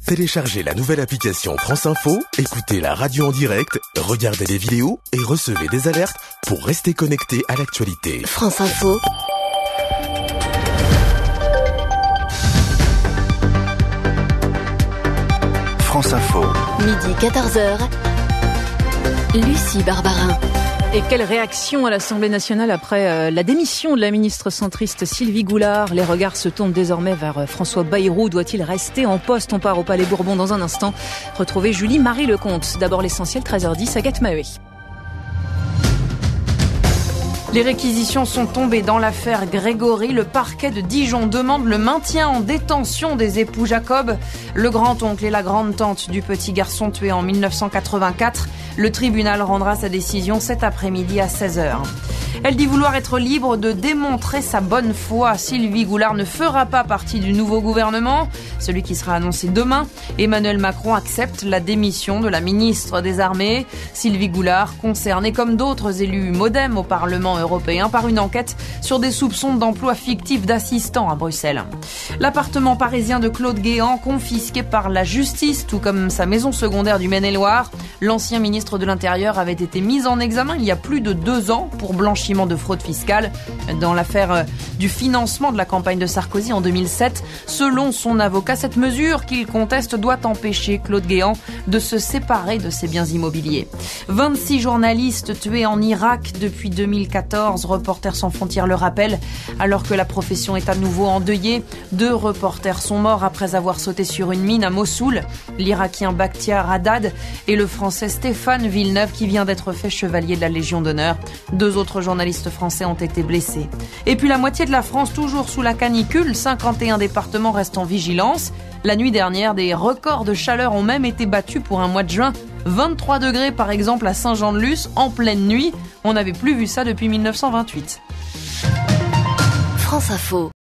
Téléchargez la nouvelle application France Info, écoutez la radio en direct, regardez les vidéos et recevez des alertes pour rester connecté à l'actualité. France Info. France Info. Midi 14h. Lucie Barbarin. Et quelle réaction à l'Assemblée nationale après la démission de la ministre centriste Sylvie Goulard. Les regards se tournent désormais vers François Bayrou. Doit-il rester en poste? On part au Palais Bourbon dans un instant. Retrouvez Julie-Marie Lecomte. D'abord l'essentiel, 13h10, Agathe Maheué. Les réquisitions sont tombées dans l'affaire Grégory. Le parquet de Dijon demande le maintien en détention des époux Jacob, le grand-oncle et la grande-tante du petit garçon tué en 1984. Le tribunal rendra sa décision cet après-midi à 16h. Elle dit vouloir être libre de démontrer sa bonne foi. Sylvie Goulard ne fera pas partie du nouveau gouvernement, celui qui sera annoncé demain. Emmanuel Macron accepte la démission de la ministre des Armées. Sylvie Goulard, concernée comme d'autres élus MoDem au Parlement européen par une enquête sur des soupçons d'emploi fictif d'assistants à Bruxelles. L'appartement parisien de Claude Guéant confisqué par la justice, tout comme sa maison secondaire du Maine-et-Loire. L'ancien ministre de l'Intérieur avait été mis en examen il y a plus de 2 ans pour blanchiment de fraude fiscale dans l'affaire du financement de la campagne de Sarkozy en 2007. Selon son avocat, cette mesure qu'il conteste doit empêcher Claude Guéant de se séparer de ses biens immobiliers. 26 journalistes tués en Irak depuis 2014. Reporters sans frontières le rappelle. Alors que la profession est à nouveau endeuillée, 2 reporters sont morts après avoir sauté sur une mine à Mossoul. L'Irakien Bakhtiar Haddad et le Français Stéphane Villeneuve qui vient d'être fait chevalier de la Légion d'honneur. 2 autres journalistes français ont été blessés. Et puis la moitié de la France toujours sous la canicule. 51 départements restent en vigilance. La nuit dernière, des records de chaleur ont même été battus pour un mois de juin. 23 degrés par exemple à Saint-Jean-de-Luz en pleine nuit. On n'avait plus vu ça depuis 1928. France Info.